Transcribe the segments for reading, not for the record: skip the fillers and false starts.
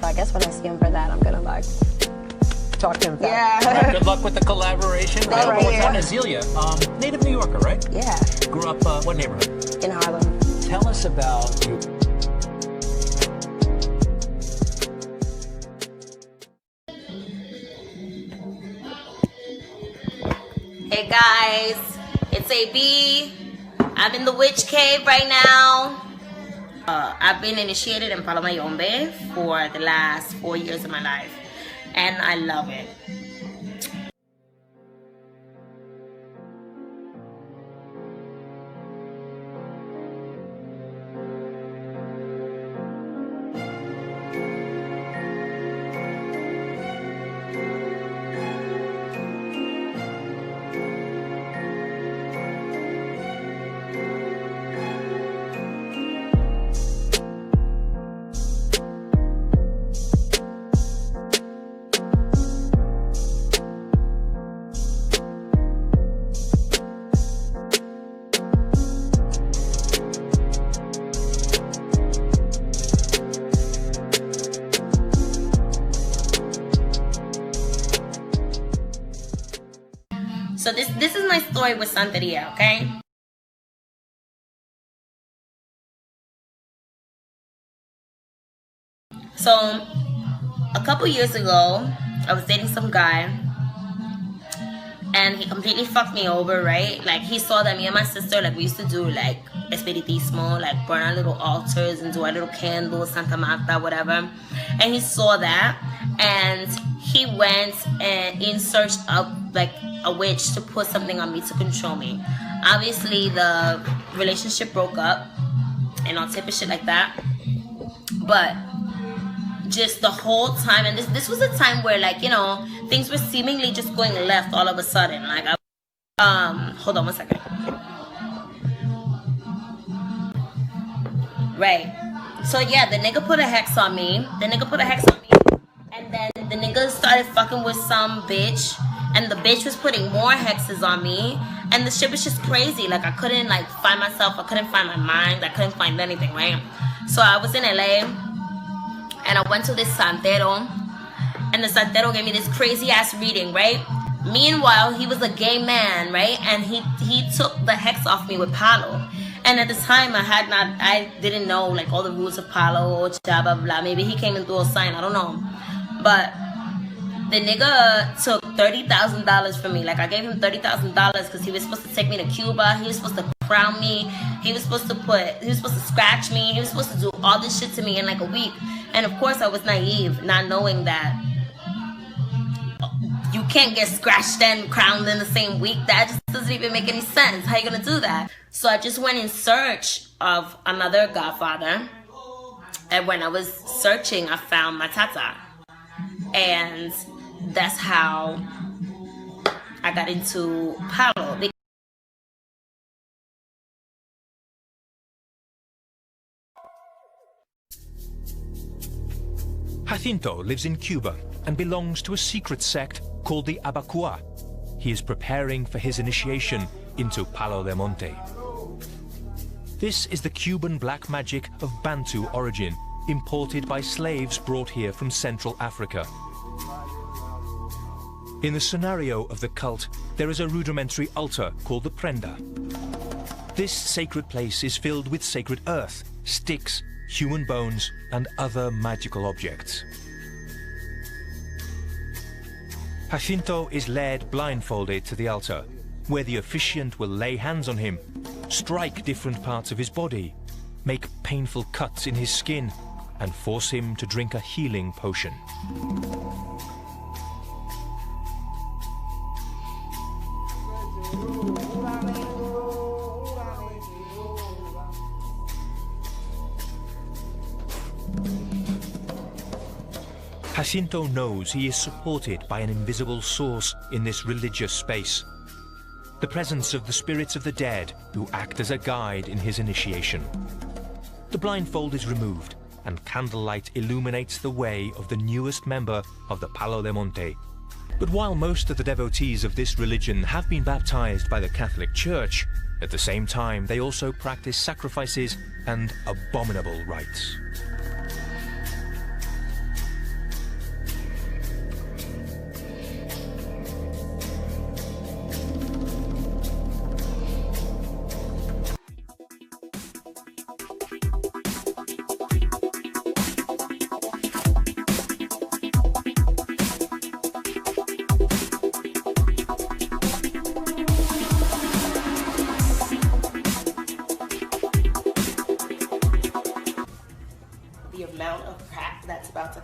I guess when I see him for that, I'm gonna like talk to him. Yeah. All right, good luck with the collaboration. Right One here. time, Azealia, native New Yorker, right? Yeah, Grew up, what neighborhood? in Harlem. Tell us about you. Hey guys, it's AB. I'm in the witch cave right now. I've been initiated in Palo Mayombe for the last 4 years of my life, and I love it. So this is my story with Santeria, okay? So a couple years ago, I was dating some guy, and he completely fucked me over, right? Like, he saw that me and my sister, like, we used to do like espiritismo, like burn our little altars and do our little candles, Santa Marta, whatever. And he saw that, and he went and in search of like a witch to put something on me to control me. Obviously, the relationship broke up and all type of shit like that. But just the whole time, and this was a time where, like, you know, things were seemingly just going left all of a sudden. Like, hold on one second. Right. So yeah, the nigga put a hex on me. And then the nigga started fucking with some bitch, and the bitch was putting more hexes on me, and the shit was just crazy. Like, I couldn't like find myself, I couldn't find my mind, I couldn't find anything, right? So I was in LA, and I went to this santero, and the santero gave me this crazy ass reading, right? Meanwhile, he was a gay man, right? And he took the hex off me with palo. And at the time, I didn't know like all the rules of palo or blah blah blah. Maybe he came and threw a sign, I don't know. But the nigga took $30,000 from me. Like, I gave him $30,000 because he was supposed to take me to Cuba. He was supposed to crown me. He was supposed to scratch me. He was supposed to do all this shit to me in like a week. And of course, I was naive, not knowing that you can't get scratched and crowned in the same week. That just doesn't even make any sense. How you gonna do that? So I just went in search of another godfather. And when I was searching, I found my tata. And that's how I got into palo. Jacinto lives in Cuba and belongs to a secret sect called the Abacua. He is preparing for his initiation into Palo de Monte. This is the Cuban black magic of Bantu origin, imported by slaves brought here from Central Africa. In the scenario of the cult, there is a rudimentary altar called the prenda. This sacred place is filled with sacred earth, sticks, human bones, and other magical objects. Jacinto is led blindfolded to the altar, where the officiant will lay hands on him, strike different parts of his body, make painful cuts in his skin, and force him to drink a healing potion. Jacinto knows he is supported by an invisible source in this religious space. The presence of the spirits of the dead who act as a guide in his initiation. The blindfold is removed and candlelight illuminates the way of the newest member of the Palo de Monte. But while most of the devotees of this religion have been baptized by the Catholic Church, at the same time they also practice sacrifices and abominable rites.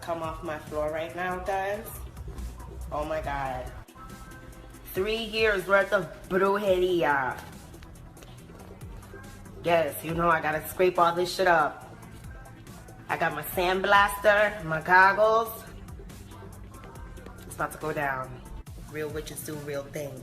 come off my floor right now, guys. Oh my God. 3 years worth of brujeria. Yes, you know I gotta scrape all this shit up. I got my sandblaster, my goggles. It's about to go down. Real witches do real things.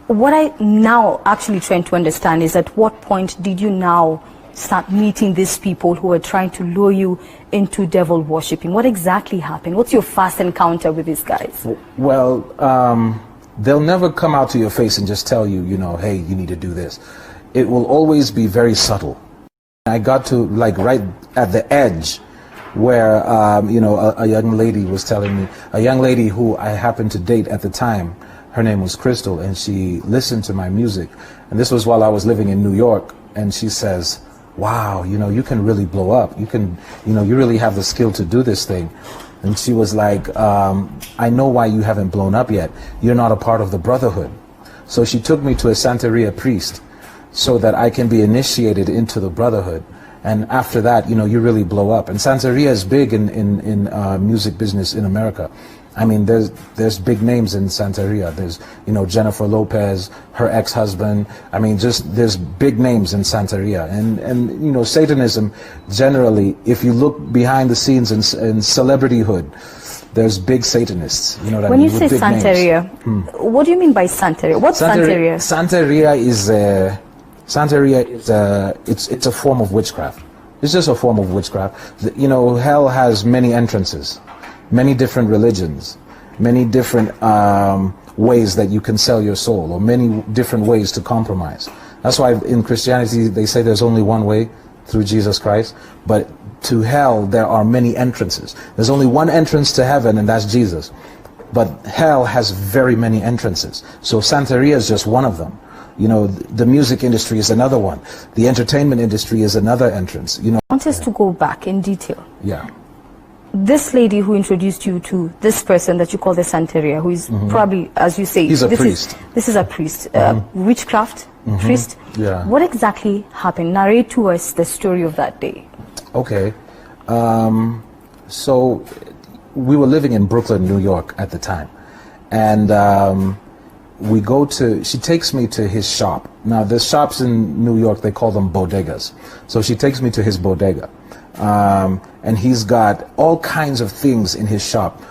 What I now actually trying to understand is at what point did you now start meeting these people who are trying to lure you into devil worshipping? What exactly happened? What's your first encounter with these guys? Well, they'll never come out to your face and just tell you, you know, hey, you need to do this. It will always be very subtle. I got to like right at the edge where, you know, a young lady was telling me, a young lady who I happened to date at the time. Her name was Crystal, and she listened to my music. And this was while I was living in New York. And she says, wow, you know, you can really blow up. You can, you know, you really have the skill to do this thing. And she was like, I know why you haven't blown up yet. You're not a part of the brotherhood. So she took me to a Santeria priest so that I can be initiated into the brotherhood. And after that, you know, you really blow up. And Santeria is big in music business in America. I mean, there's big names in Santeria. There's, you know, Jennifer Lopez, her ex-husband. I mean, just there's big names in Santeria. And you know, Satanism, generally, if you look behind the scenes in celebrityhood, there's big Satanists. You know what I mean? When you say Santeria, what do you mean by Santeria? What's Santeria? Santeria is it's a form of witchcraft. It's just a form of witchcraft. You know, hell has many entrances. Many different religions, many different ways that you can sell your soul, or many different ways to compromise. That's why in Christianity they say there's only one way, through Jesus Christ. But to hell there are many entrances. There's only one entrance to heaven, and that's Jesus. But hell has very many entrances. So Santeria is just one of them. You know, the music industry is another one. The entertainment industry is another entrance. You know. I want us to go back in detail. Yeah. This lady who introduced you to this person that you call the Santeria, who is probably, as you say, he's a priest. This is a priest, witchcraft priest. Yeah. What exactly happened? Narrate to us the story of that day. Okay. So we were living in Brooklyn, New York at the time. And we go to, she takes me to his shop. Now, the shops in New York, they call them bodegas. So she takes me to his bodega. And he's got all kinds of things in his shop.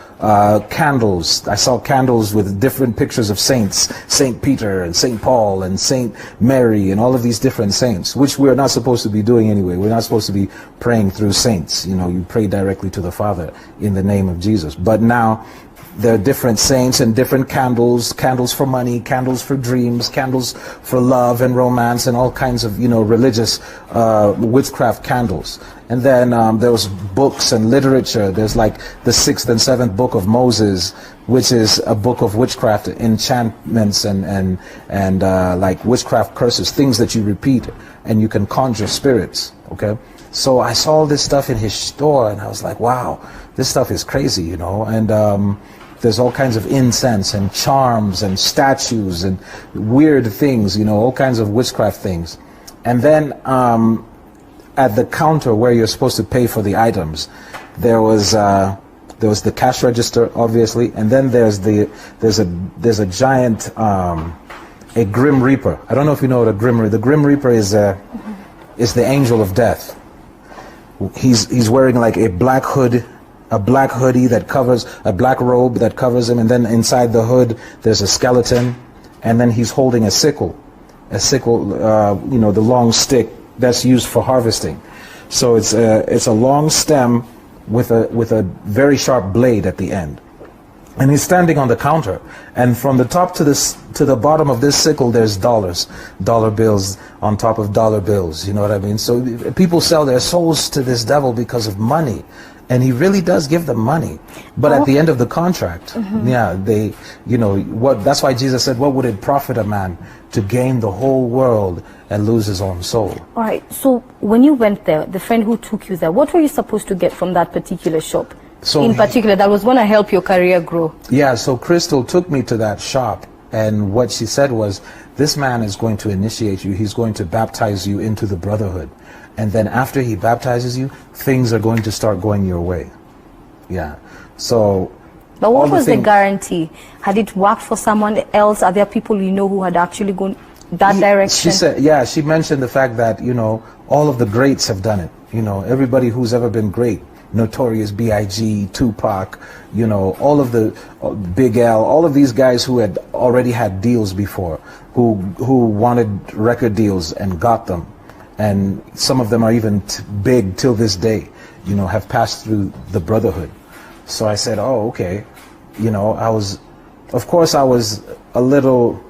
Candles. I saw candles with different pictures of saints, Saint Peter and Saint Paul and Saint Mary and all of these different saints, which we're not supposed to be doing anyway. We're not supposed to be praying through saints. You know, you pray directly to the Father in the name of Jesus. But now there are different saints and different candles, candles for money, candles for dreams, candles for love and romance, and all kinds of, you know, religious witchcraft candles. And then there was books and literature. There's like the 6th and 7th book of Moses, which is a book of witchcraft enchantments and like witchcraft curses, things that you repeat and you can conjure spirits. Okay, so I saw all this stuff in his store and I was like, wow, this stuff is crazy, you know. And there's all kinds of incense and charms and statues and weird things, you know, all kinds of witchcraft things. And then at the counter where you're supposed to pay for the items, there was the cash register, obviously, and then there's a giant a Grim Reaper. I don't know if you know what a Grim Reaper. The Grim Reaper is the angel of death. He's wearing like a black hood. A black hoodie that covers, a black robe that covers him, and then inside the hood there's a skeleton, and then he's holding a sickle, you know, the long stick that's used for harvesting. So it's a long stem with a very sharp blade at the end. And he's standing on the counter, and from the top to the bottom of this sickle, there's dollar bills on top of dollar bills. You know what I mean? So people sell their souls to this devil because of money, and he really does give them money. But at the end of the contract, yeah, they, you know, that's why Jesus said, "What would it profit a man to gain the whole world and lose his own soul?" All right. So when you went there, the friend who took you there, what were you supposed to get from that particular shop? So in particular, that was going to help your career grow. Yeah, so Crystal took me to that shop, and what she said was, this man is going to initiate you. He's going to baptize you into the brotherhood. And then after he baptizes you, things are going to start going your way. Yeah. So... But what was the guarantee? Had it worked for someone else? Are there people you know who had actually gone that direction? She said, yeah, she mentioned the fact that, you know, all of the greats have done it. You know, everybody who's ever been great. Notorious B.I.G., Tupac, you know, all of the Big L, all of these guys who had already had deals before, who wanted record deals and got them, and some of them are even big till this day, you know, have passed through the brotherhood. So I said, oh, okay, you know, of course I was a little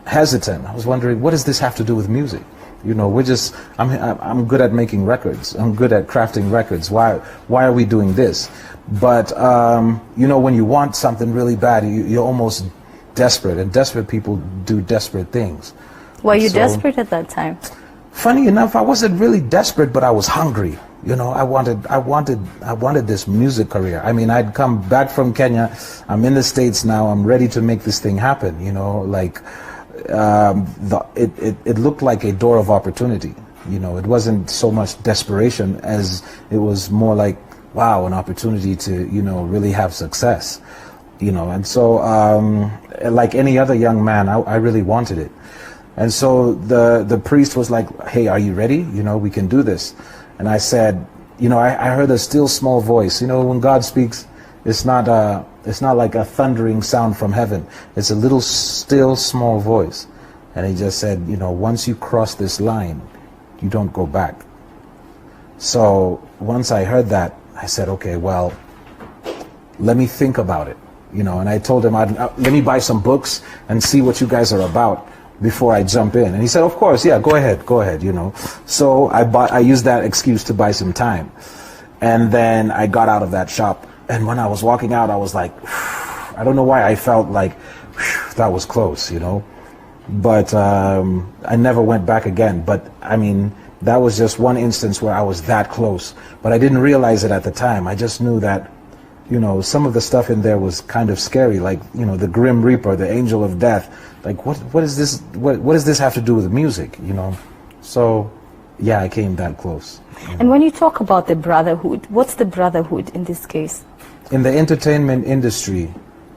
hesitant. I was wondering, what does this have to do with music? You know, I'm good at making records. I'm good at crafting records. Why are we doing this? But, you know, when you want something really bad, you're almost desperate, and desperate people do desperate things. Were you desperate at that time? Funny enough, I wasn't really desperate, but I was hungry. You know, I wanted this music career. I mean, I'd come back from Kenya. I'm in the States now. I'm ready to make this thing happen. You know, like, it looked like a door of opportunity. You know, it wasn't so much desperation as it was more like, wow, an opportunity to, you know, really have success. You know, and so like any other young man, I really wanted it. And so the priest was like, hey, are you ready? You know, we can do this. And I said, you know, I heard a still small voice. You know, when God speaks, it's not like a thundering sound from heaven. It's a little still small voice. And he just said, you know, once you cross this line, you don't go back. So once I heard that, I said, okay, well, let me think about it. You know, and I told him, let me buy some books and see what you guys are about before I jump in. And he said, of course, yeah, go ahead, you know. So I used that excuse to buy some time. And then I got out of that shop. And when I was walking out, I was like, I don't know why I felt like that was close, you know. But I never went back again. But I mean, that was just one instance where I was that close. But I didn't realize it at the time. I just knew that, you know, some of the stuff in there was kind of scary, like, you know, the Grim Reaper, the Angel of Death. Like, what is this? What does this have to do with music, you know? So, yeah, I came that close. And when you talk about the brotherhood, what's the brotherhood in this case? In the entertainment industry,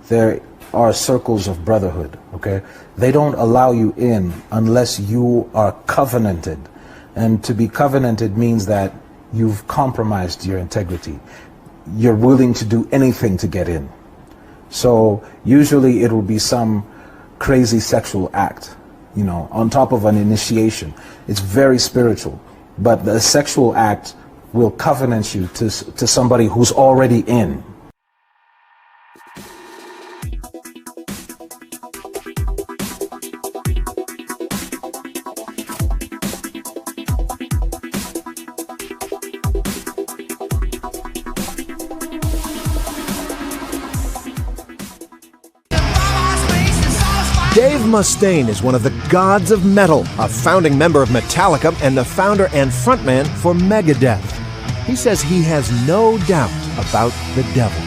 there are circles of brotherhood, okay? They don't allow you in unless you are covenanted. And to be covenanted means that you've compromised your integrity. You're willing to do anything to get in. So usually it will be some crazy sexual act, you know, on top of an initiation. It's very spiritual. But the sexual act will covenant you to somebody who's already in. Dave Mustaine is one of the gods of metal, a founding member of Metallica and the founder and frontman for Megadeth. He says he has no doubt about the devil.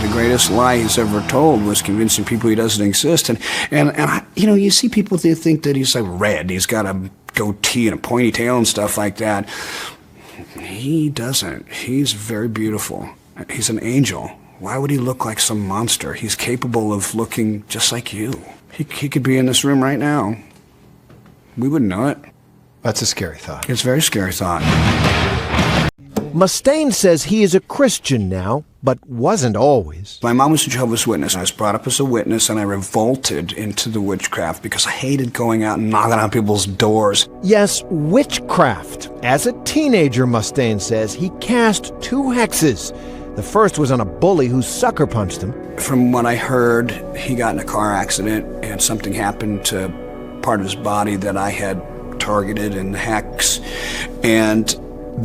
The greatest lie he's ever told was convincing people he doesn't exist. And you know, you see people, they think that he's like red, he's got a goatee and a pointy tail and stuff like that. He doesn't. He's very beautiful. He's an angel. Why would he look like some monster? He's capable of looking just like you. He could be in this room right now. We wouldn't know it. That's a scary thought. It's a very scary thought. Mustaine says he is a Christian now, but wasn't always. My mom was a Jehovah's Witness. I was brought up as a witness, and I revolted into the witchcraft because I hated going out and knocking on people's doors. Yes, witchcraft. As a teenager, Mustaine says, he cast 2 hexes. The first was on a bully who sucker punched him. From what I heard, he got in a car accident and something happened to part of his body that I had targeted in hex, and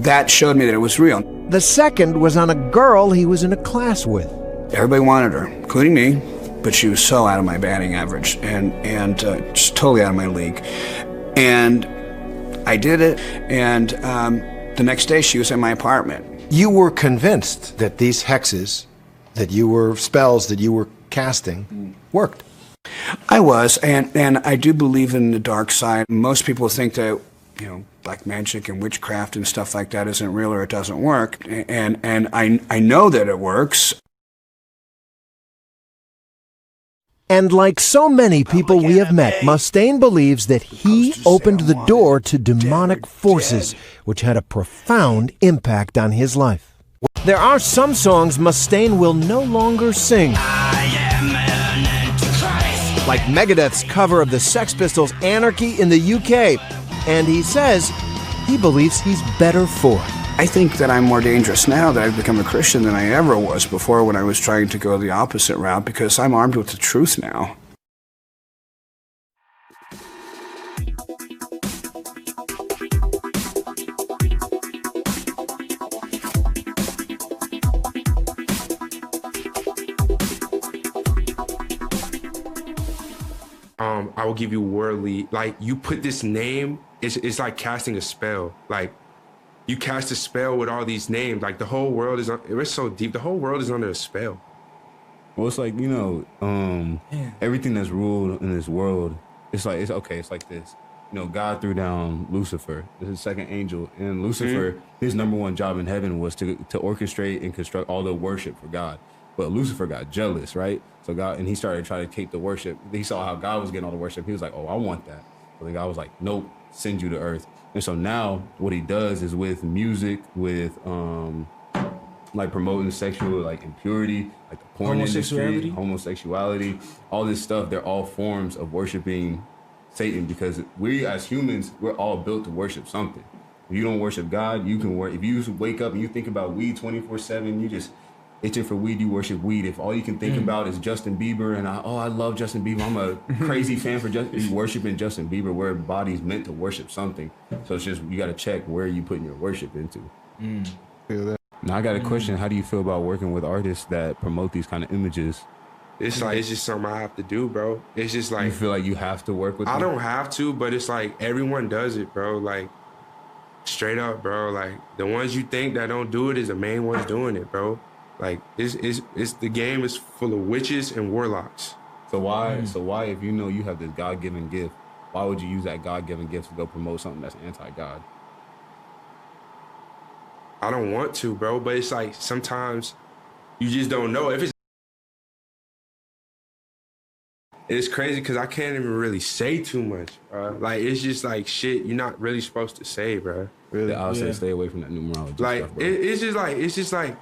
that showed me that it was real. The second was on a girl he was in a class with. Everybody wanted her, including me, but she was so out of my batting average and just totally out of my league. And I did it, and the next day she was in my apartment. You were convinced that these hexes, spells that you were casting, worked. I was, and I do believe in the dark side. Most people think that, you know, black magic and witchcraft and stuff like that isn't real or it doesn't work. And I know that it works. And like so many people we have met, Mustaine believes that he opened the door to demonic forces, which had a profound impact on his life. There are some songs Mustaine will no longer sing, like Megadeth's cover of the Sex Pistols' Anarchy in the UK, and he says he believes he's better for it. I think that I'm more dangerous now that I've become a Christian than I ever was before when I was trying to go the opposite route, because I'm armed with the truth now. I will give you worldly, like, you put this name, it's like casting a spell. Like, you cast a spell with all these names. Like, the whole world is, it's so deep, the whole world is under a spell. Well, it's like, you know, everything that's ruled in this world, it's like this. You know, God threw down Lucifer, his second angel, and Lucifer, his number one job in heaven was to orchestrate and construct all the worship for God. But Lucifer got jealous, right? So God, and he started trying to take the worship. He saw how God was getting all the worship. He was like, oh, I want that. But then God was like, nope, send you to earth. And so now what he does is with music, with like promoting sexual like impurity, like the porn industry, homosexuality, all this stuff, they're all forms of worshiping Satan, because we as humans, we're all built to worship something. If you don't worship God, you can if you wake up and you think about weed 24/7, you just itching for weed, you worship weed. If all you can think about is Justin Bieber and I love Justin Bieber, I'm a crazy fan for Justin, you worshiping Justin Bieber, where body's meant to worship something. So it's just, you got to check where you putting your worship into. Now I got a question. How do you feel about working with artists that promote these kind of images? It's like, it's just something I have to do, bro. It's just like, You feel like you have to work with them? I don't have to, but it's like everyone does it, bro. Like, straight up, bro. Like, the ones you think that don't do it is the main ones doing it, bro. Like, it's the game is full of witches and warlocks. So why, if you know you have this God-given gift, why would you use that God-given gift to go promote something that's anti-God? I don't want to, bro, but it's like sometimes you just don't know. It's crazy because I can't even really say too much, bro. Like, it's just like shit you're not really supposed to say, bro. Really? I would say stay away from that numerology like, stuff, bro. It's just like,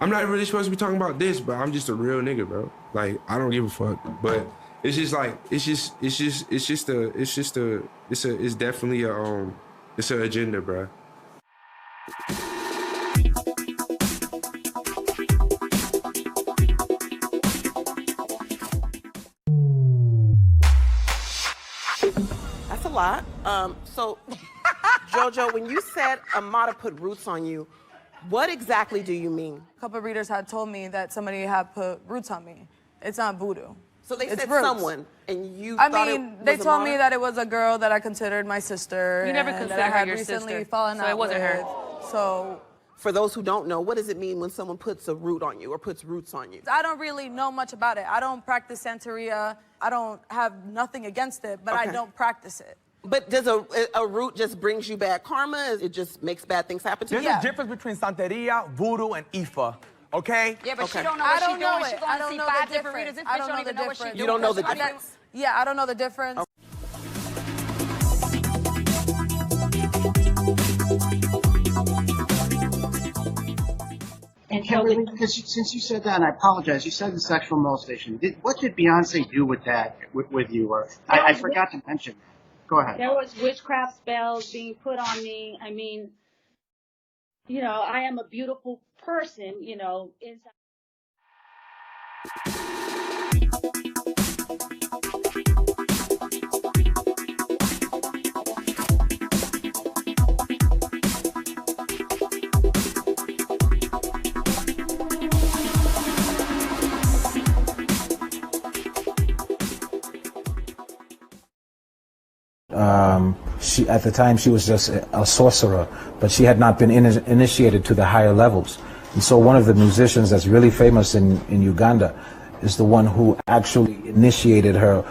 I'm not really supposed to be talking about this, but I'm just a real nigga, bro. Like, I don't give a fuck. But it's just like, it's definitely it's an agenda, bro. That's a lot. So, Jojo, when you said Amada put roots on you, what exactly do you mean? A couple of readers had told me that somebody had put roots on me. It's not voodoo. So they said roots. someone, and you I thought mean, it they was told Amada? me that it was a girl that I considered my sister. You never and considered that I her had your recently sister, fallen so out it wasn't her. with. So, for those who don't know, what does it mean when someone puts a root on you or puts roots on you? I don't really know much about it. I don't practice Santeria. I don't have nothing against it, but I don't practice it. But does a root just brings you bad karma? It just makes bad things happen to you? There's a difference between Santeria, voodoo, and Ifa, okay? Yeah, but she don't know I what she's don't doing. know She's it. going I to don't see know 5 the different readers. difference. This I bitch don't don't know even the know what she's difference. doing. You don't know the I difference? Yeah, I don't know the difference. And Kimberly, because since you said that, and I apologize, you said the sexual molestation. What did Beyonce do with that, with you? Or I forgot to mention that. Go ahead. There was witchcraft spells being put on me. I mean, you know, I am a beautiful person, you know, inside. At the time, she was just a sorcerer, but she had not been initiated to the higher levels. And so one of the musicians that's really famous in Uganda is the one who actually initiated her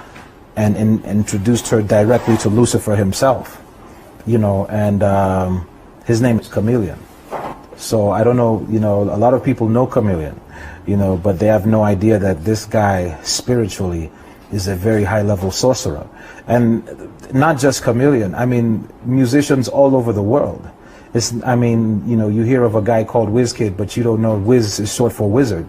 and introduced her directly to Lucifer himself, you know, and his name is Chameleon. So I don't know, you know, a lot of people know Chameleon, you know, but they have no idea that this guy spiritually is a very high-level sorcerer. And not just Chameleon, I mean, musicians all over the world. I mean, you know, you hear of a guy called WizKid, but you don't know Wiz is short for wizard.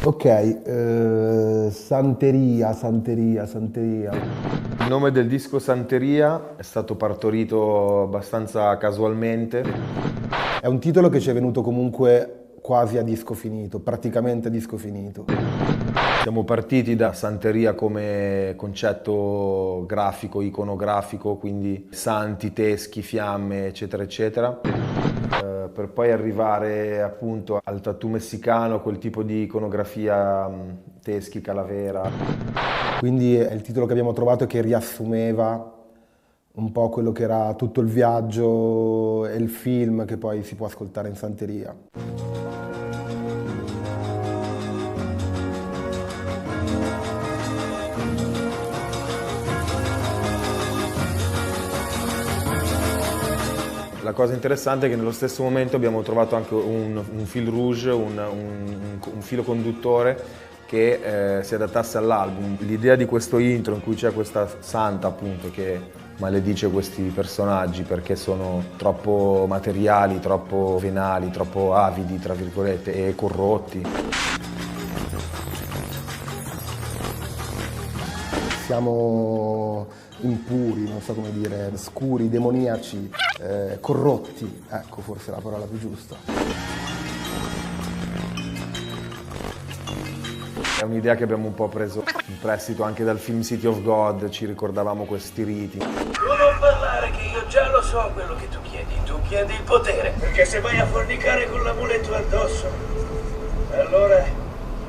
Ok, Santeria. Il nome del disco Santeria è stato partorito abbastanza casualmente. È un titolo che ci è venuto comunque quasi a disco finito, praticamente a disco finito. Siamo partiti da Santeria come concetto grafico, iconografico, quindi santi, teschi, fiamme, eccetera, eccetera, per poi arrivare appunto al tattoo messicano, quel tipo di iconografia, teschi, calavera. Quindi è il titolo che abbiamo trovato che riassumeva un po' quello che era tutto il viaggio e il film che poi si può ascoltare in Santeria. La cosa interessante è che nello stesso momento abbiamo trovato anche un fil rouge, un filo conduttore che si adattasse all'album. L'idea di questo intro in cui c'è questa santa appunto che maledice questi personaggi perché sono troppo materiali, troppo venali, troppo avidi, tra virgolette, e corrotti. Siamo impuri, non so come dire, scuri, demoniaci, corrotti, ecco forse è la parola più giusta. È un'idea che abbiamo un po' preso in prestito anche dal film City of God, ci ricordavamo questi riti. Tu non parlare che io già lo so quello che tu chiedi il potere, perché se vai a fornicare con l'amuleto addosso, allora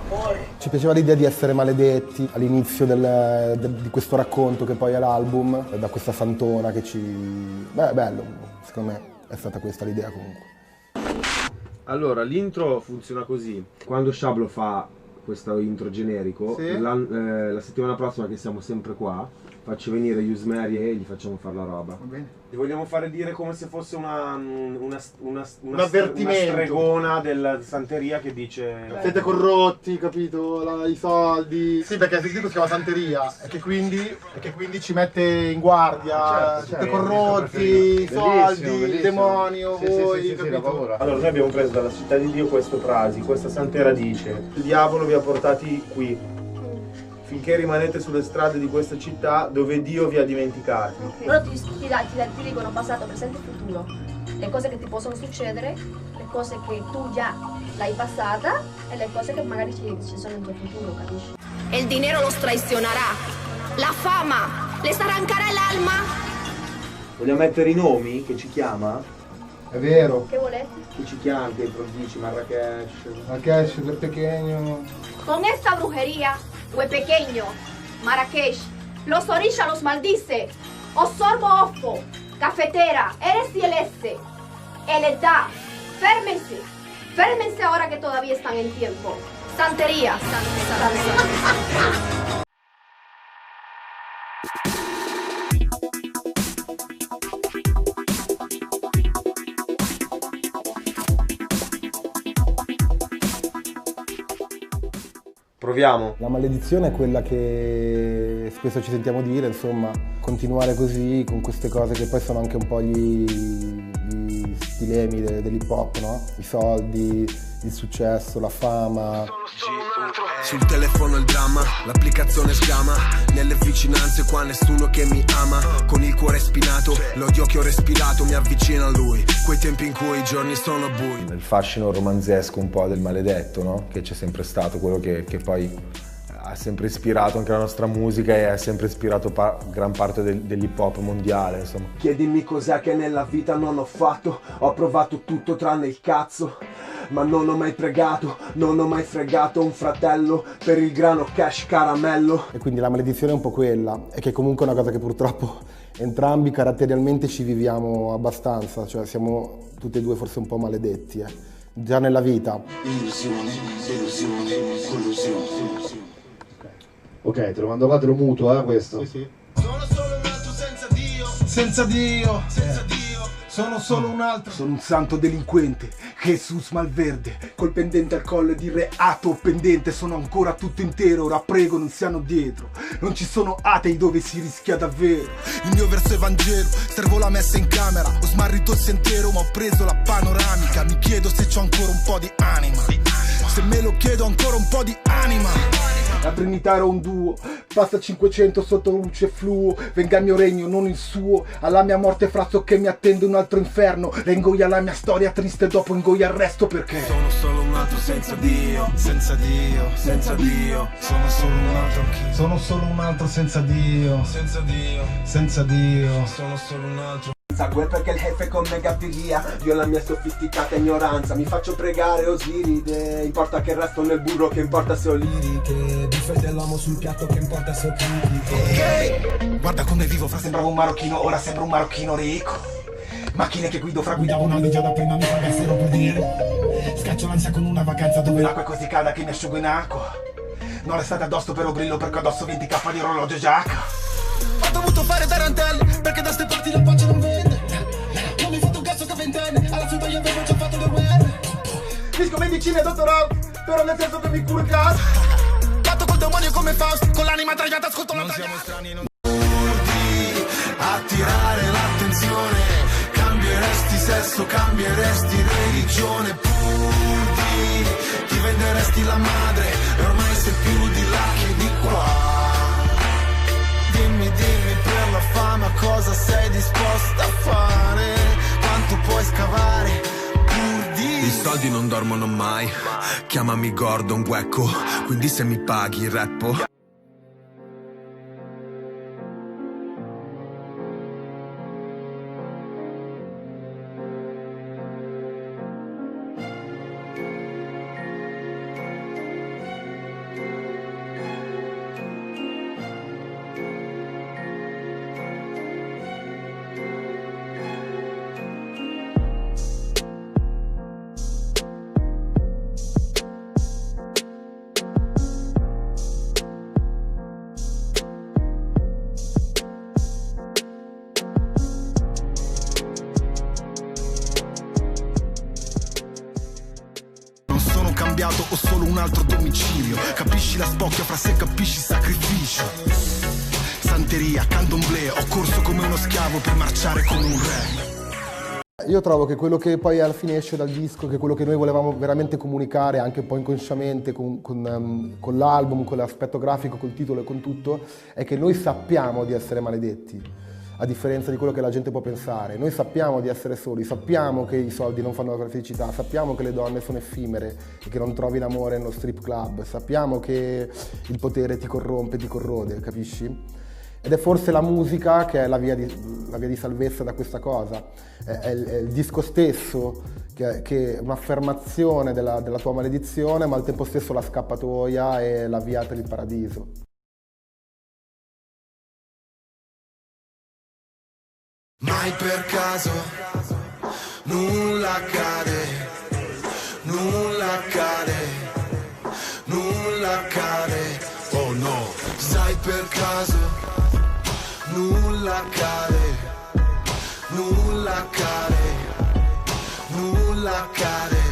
muori. Ci piaceva l'idea di essere maledetti all'inizio di questo racconto che poi è l'album, da questa santona che ci... Beh, è bello, secondo me è stata questa l'idea comunque. Allora, l'intro funziona così. Quando Shablo fa questo intro generico, sì, la settimana prossima che siamo sempre qua, faccio venire Yusmeri e gli facciamo fare la roba. Va bene. Ti vogliamo fare dire come se fosse una avvertimento. stregona della santeria che dice Siete corrotti, capito? I soldi. Sì, perché il si chiama santeria e che quindi ci mette in guardia. Siete corrotti, i soldi, il demonio, voi, capito? Allora noi abbiamo preso dalla città di Dio questo frasi, questa santera dice: il diavolo vi ha portati qui finché rimanete sulle strade di questa città dove Dio vi ha dimenticati. Loro ti dicono passato, presente e futuro, le cose che ti possono succedere, le cose che tu già l'hai passata e le cose che magari ci sono nel tuo futuro, capisci? El dinero los traicionará, la fama les arrancará el alma. Vogliamo mettere i nomi che ci chiama? È vero. Che volete? Che ci chiama, che dici Marrakesh. Marrakesh, per pequeño. Con esta brujería, hue pequeño, Marrakech, los orisha los maldice, os sorbo ofo, cafetera, eres y el este, edad, férmense ahora que todavía están en tiempo. Santería, santería. Proviamo. La maledizione è quella che spesso ci sentiamo dire, insomma, continuare così con queste cose che poi sono anche un po' gli stilemi dell'hip hop, no? I soldi, il successo, la fama. Sul telefono il dramma, l'applicazione sgama, nelle vicinanze qua nessuno che mi ama. Con il cuore spinato, l'odio che ho respirato mi avvicina a lui, quei tempi in cui i giorni sono bui. Il fascino romanzesco un po' del maledetto, no? Che c'è sempre stato, quello che poi ha sempre ispirato anche la nostra musica e ha sempre ispirato gran parte dell'hip hop mondiale, insomma. Chiedimi cos'è che nella vita non ho fatto, ho provato tutto tranne il cazzo. Ma non ho mai pregato, non ho mai fregato un fratello per il grano cash caramello. E quindi la maledizione è un po' quella, è che comunque è una cosa che purtroppo entrambi caratterialmente ci viviamo abbastanza, cioè siamo tutti e due forse un po' maledetti, già nella vita. Illusione, delusione, collusione. Ok, te lo mando qua, te lo mutuo, questo. Sì, sì. Sono solo un altro senza Dio. Senza Dio. Senza Dio. Sono solo un altro. Sono un santo delinquente, Jesus Malverde, col pendente al collo di reato pendente. Sono ancora tutto intero, ora prego non siano dietro. Non ci sono atei dove si rischia davvero. Il mio verso evangelo, servo la messa in camera. Ho smarrito il sentiero ma ho preso la panoramica. Mi chiedo se c'ho ancora un po' di anima. Se me lo chiedo ancora un po' di anima. La Trinità era un duo, passa 500 sotto luce fluo. Venga il mio regno, non il suo. Alla mia morte fra so che mi attende un altro inferno. Le ingoia la mia storia triste, dopo ingoia il resto perché sono solo un altro senza Dio. Senza Dio, senza Dio. Sono solo un altro anch'io. Sono solo un altro senza Dio. Senza Dio. Senza Dio. Sono solo un altro. Sangue perché il jefe con megafilia. Io la mia sofisticata ignoranza. Mi faccio pregare Osiride. Importa che resto nel burro, che importa se ho liriche. Buffet dell'uomo sul piatto, che importa se ho critiche. Ok, guarda come vivo, sembravo un marocchino, ora sembro un marocchino ricco. Macchine che guidavo una già da prima, mi facessero per dire. Scaccio l'ansia con una vacanza dove l'acqua è così calda che mi asciugo in acqua. Non restate addosso però brillo perché addosso 20k di orologio giacca. Ho dovuto fare tarantelle perché da ste parti la pace non vende. Non mi fatto un cazzo che ventenne, alla sua io avevo già fatto 2 guerre. Fisco medicina e dottorato, però nel senso che mi curo il caso. Fatto col demonio come Faust, con l'anima tagliata ascolto la tagliata. Non siamo strani, non urdi, attirare l'attenzione. Cambieresti sesso, cambieresti religione. Pur ti venderesti la madre e ormai sei più di là che di qua. Dimmi per la fama cosa sei disposta a fare, quanto puoi scavare pur di... I soldi non dormono mai, chiamami Gordon Guecco, quindi se mi paghi rappo. sbagliato o solo un altro domicilio. Capisci la spocchia fra se capisci il sacrificio. Santeria, candomblé, ho corso come uno schiavo per marciare come un re. Io trovo che quello che poi alla fine esce dal disco, che quello che noi volevamo veramente comunicare, anche un po' inconsciamente con l'album, con l'aspetto grafico, col titolo e con tutto, è che noi sappiamo di essere maledetti, a differenza di quello che la gente può pensare. Noi sappiamo di essere soli, sappiamo che i soldi non fanno la felicità, sappiamo che le donne sono effimere e che non trovi l'amore nello strip club, sappiamo che il potere ti corrompe, ti corrode, capisci? Ed è forse la musica che è la via di salvezza da questa cosa. È il disco stesso che è un'affermazione della tua maledizione, ma al tempo stesso la scappatoia e la via per il paradiso. Mai per caso nulla accade, nulla accade, nulla accade, oh no. Sai per caso nulla accade, nulla accade, nulla accade.